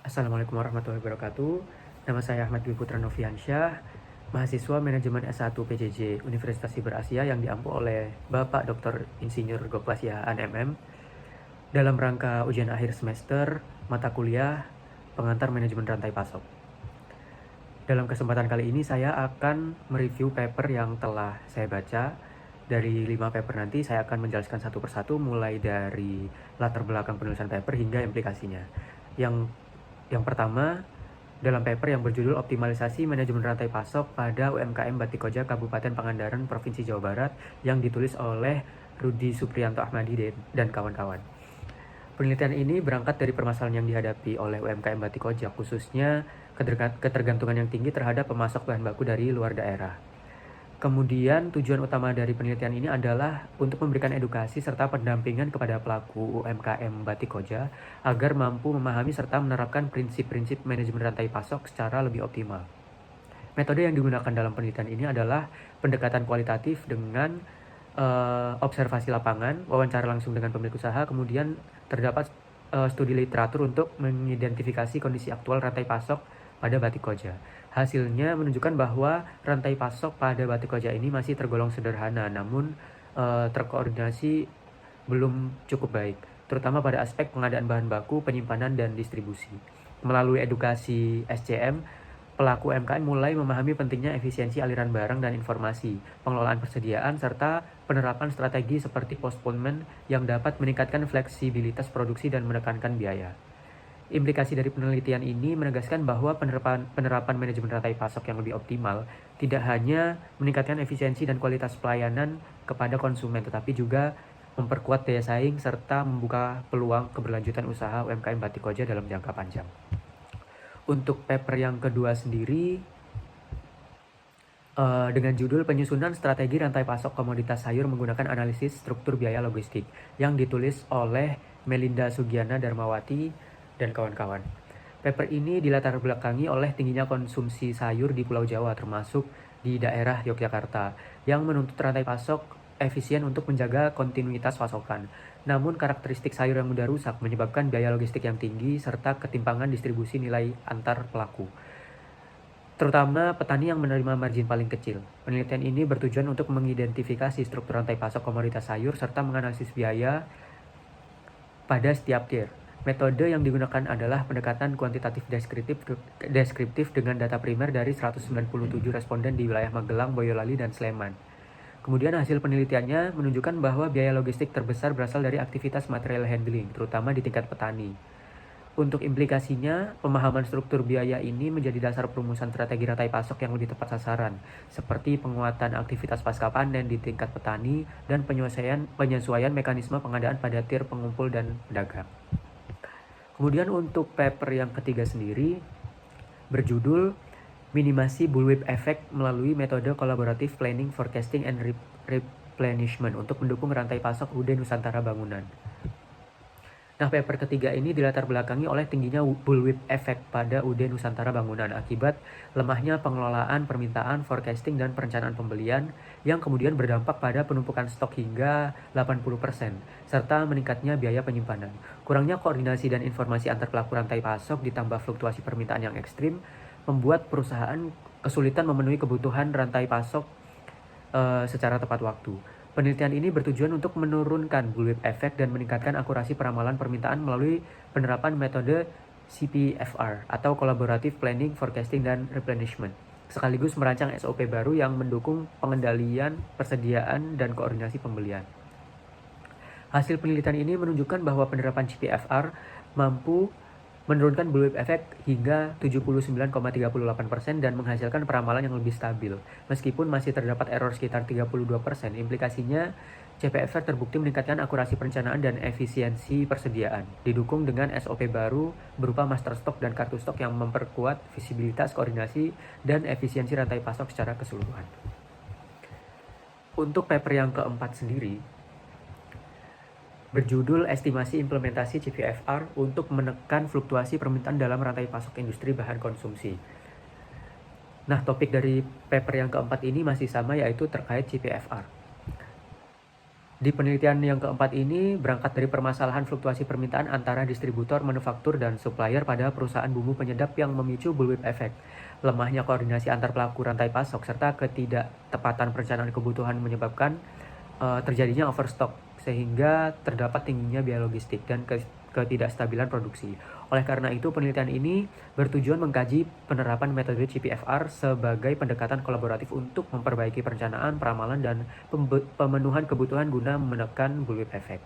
Assalamualaikum warahmatullahi wabarakatuh. Nama saya Ahmad Dwi Putra Noviansyah, mahasiswa manajemen S1 PJJ Universitas Siber Asia yang diampu oleh Bapak Dr. Insinyur Goplas Yahaan MM dalam rangka ujian akhir semester mata kuliah pengantar manajemen rantai pasok. Dalam kesempatan kali ini saya akan mereview paper yang telah saya baca. Dari 5 paper nanti saya akan menjelaskan satu persatu mulai dari latar belakang penulisan paper hingga implikasinya. Yang pertama, dalam paper yang berjudul Optimalisasi Manajemen Rantai Pasok pada UMKM Batik Koja Kabupaten Pangandaran, Provinsi Jawa Barat yang ditulis oleh Rudi Supriyanto Ahmadi dan kawan-kawan. Penelitian ini berangkat dari permasalahan yang dihadapi oleh UMKM Batik Koja, khususnya ketergantungan yang tinggi terhadap pemasok bahan baku dari luar daerah. Kemudian tujuan utama dari penelitian ini adalah untuk memberikan edukasi serta pendampingan kepada pelaku UMKM Batik Koja agar mampu memahami serta menerapkan prinsip-prinsip manajemen rantai pasok secara lebih optimal. Metode yang digunakan dalam penelitian ini adalah pendekatan kualitatif dengan observasi lapangan, wawancara langsung dengan pemilik usaha, kemudian terdapat studi literatur untuk mengidentifikasi kondisi aktual rantai pasok pada Batik Koja. Hasilnya menunjukkan bahwa rantai pasok pada Batik Koja ini masih tergolong sederhana, namun terkoordinasi belum cukup baik, terutama pada aspek pengadaan bahan baku, penyimpanan, dan distribusi. Melalui edukasi SCM, pelaku UMKM mulai memahami pentingnya efisiensi aliran barang dan informasi, pengelolaan persediaan, serta penerapan strategi seperti postponement yang dapat meningkatkan fleksibilitas produksi dan menekankan biaya. Implikasi dari penelitian ini menegaskan bahwa penerapan manajemen rantai pasok yang lebih optimal tidak hanya meningkatkan efisiensi dan kualitas pelayanan kepada konsumen, tetapi juga memperkuat daya saing serta membuka peluang keberlanjutan usaha UMKM Batik Koja dalam jangka panjang. Untuk paper yang kedua sendiri, dengan judul Penyusunan Strategi Rantai Pasok Komoditas Sayur Menggunakan Analisis Struktur Biaya Logistik, yang ditulis oleh Melinda Sugiana Darmawati dan kawan-kawan. Paper ini dilatar belakangi oleh tingginya konsumsi sayur di Pulau Jawa, termasuk di daerah Yogyakarta, yang menuntut rantai pasok efisien untuk menjaga kontinuitas pasokan. Namun karakteristik sayur yang mudah rusak menyebabkan biaya logistik yang tinggi serta ketimpangan distribusi nilai antar pelaku, terutama petani yang menerima margin paling kecil. Penelitian ini bertujuan untuk mengidentifikasi struktur rantai pasok komoditas sayur serta menganalisis biaya pada setiap tier. Metode yang digunakan adalah pendekatan kuantitatif deskriptif dengan data primer dari 197 responden di wilayah Magelang, Boyolali, dan Sleman. Kemudian hasil penelitiannya menunjukkan bahwa biaya logistik terbesar berasal dari aktivitas material handling, terutama di tingkat petani. Untuk implikasinya, pemahaman struktur biaya ini menjadi dasar perumusan strategi rantai pasok yang lebih tepat sasaran, seperti penguatan aktivitas pasca panen di tingkat petani dan penyesuaian mekanisme pengadaan pada tier pengumpul dan pedagang. Kemudian untuk paper yang ketiga sendiri berjudul Minimasi Bullwhip Effect melalui metode kolaboratif planning, forecasting, and replenishment untuk mendukung rantai pasok UD Nusantara Bangunan. Nah, paper ketiga ini dilatar belakangi oleh tingginya bullwhip effect pada UD Nusantara Bangunan akibat lemahnya pengelolaan permintaan, forecasting, dan perencanaan pembelian yang kemudian berdampak pada penumpukan stok hingga 80%, serta meningkatnya biaya penyimpanan. Kurangnya koordinasi dan informasi antar pelaku rantai pasok ditambah fluktuasi permintaan yang ekstrim membuat perusahaan kesulitan memenuhi kebutuhan rantai pasok secara tepat waktu. Penelitian ini bertujuan untuk menurunkan bullwhip effect dan meningkatkan akurasi peramalan permintaan melalui penerapan metode CPFR atau Collaborative Planning, Forecasting, dan Replenishment, sekaligus merancang SOP baru yang mendukung pengendalian, persediaan, dan koordinasi pembelian. Hasil penelitian ini menunjukkan bahwa penerapan CPFR mampu menurunkan bullwhip effect hingga 79,38% dan menghasilkan peramalan yang lebih stabil. Meskipun masih terdapat error sekitar 32%, implikasinya CPFR terbukti meningkatkan akurasi perencanaan dan efisiensi persediaan, didukung dengan SOP baru berupa master stok dan kartu stok yang memperkuat visibilitas, koordinasi, dan efisiensi rantai pasok secara keseluruhan. Untuk paper yang keempat sendiri, berjudul Estimasi Implementasi CPFR untuk menekan fluktuasi permintaan dalam rantai pasok industri bahan konsumsi. Nah, topik dari paper yang keempat ini masih sama, yaitu terkait CPFR. Di penelitian yang keempat ini berangkat dari permasalahan fluktuasi permintaan antara distributor, manufaktur, dan supplier pada perusahaan bumbu penyedap yang memicu bullwhip effect. Lemahnya koordinasi antar pelaku rantai pasok serta ketidaktepatan perencanaan kebutuhan menyebabkan terjadinya overstock sehingga terdapat tingginya biaya logistik dan ketidakstabilan produksi. Oleh karena itu, penelitian ini bertujuan mengkaji penerapan metode CPFR sebagai pendekatan kolaboratif untuk memperbaiki perencanaan, peramalan, dan pemenuhan kebutuhan guna menekan bullwhip effect.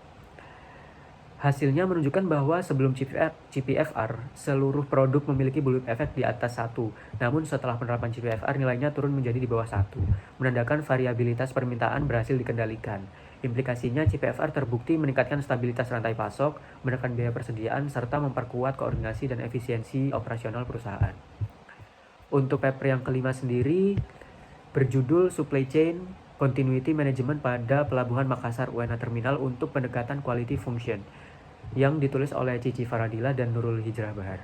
Hasilnya menunjukkan bahwa sebelum CPFR, seluruh produk memiliki bullwhip effect di atas 1. Namun setelah penerapan CPFR, nilainya turun menjadi di bawah 1, menandakan variabilitas permintaan berhasil dikendalikan. Implikasinya, CPFR terbukti meningkatkan stabilitas rantai pasok, menekan biaya persediaan, serta memperkuat koordinasi dan efisiensi operasional perusahaan. Untuk paper yang kelima sendiri, berjudul Supply Chain Continuity Management pada Pelabuhan Makassar UNA Terminal untuk Pendekatan Quality Function, yang ditulis oleh Cici Faradila dan Nurul Hijrah Bahar.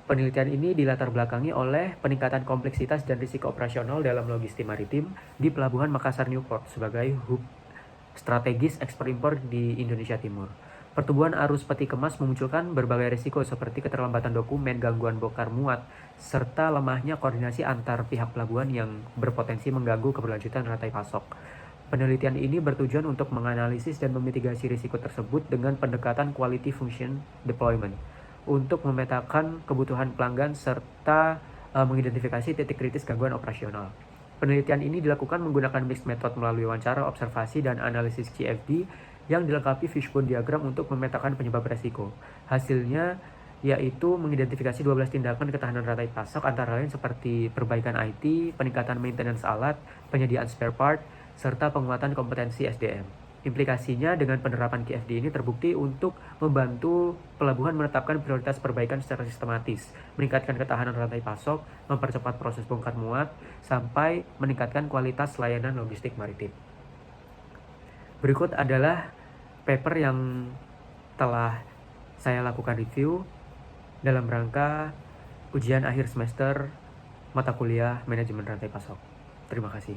Penelitian ini dilatar belakangi oleh peningkatan kompleksitas dan risiko operasional dalam logistik maritim di Pelabuhan Makassar Newport sebagai hub strategis ekspor-impor di Indonesia Timur. Pertumbuhan arus peti kemas memunculkan berbagai risiko seperti keterlambatan dokumen, gangguan bongkar muat, serta lemahnya koordinasi antar pihak pelabuhan yang berpotensi mengganggu keberlanjutan rantai pasok. Penelitian ini bertujuan untuk menganalisis dan memitigasi risiko tersebut dengan pendekatan quality function deployment untuk memetakan kebutuhan pelanggan serta mengidentifikasi titik kritis gangguan operasional. Penelitian ini dilakukan menggunakan mixed method melalui wawancara, observasi, dan analisis CFD yang dilengkapi fishbone diagram untuk memetakan penyebab resiko. Hasilnya yaitu mengidentifikasi 12 tindakan ketahanan rantai pasok antara lain seperti perbaikan IT, peningkatan maintenance alat, penyediaan spare part, serta penguatan kompetensi SDM. Implikasinya dengan penerapan QFD ini terbukti untuk membantu pelabuhan menetapkan prioritas perbaikan secara sistematis, meningkatkan ketahanan rantai pasok, mempercepat proses bongkar muat, sampai meningkatkan kualitas layanan logistik maritim. Berikut adalah paper yang telah saya lakukan review dalam rangka ujian akhir semester mata kuliah manajemen rantai pasok. Terima kasih.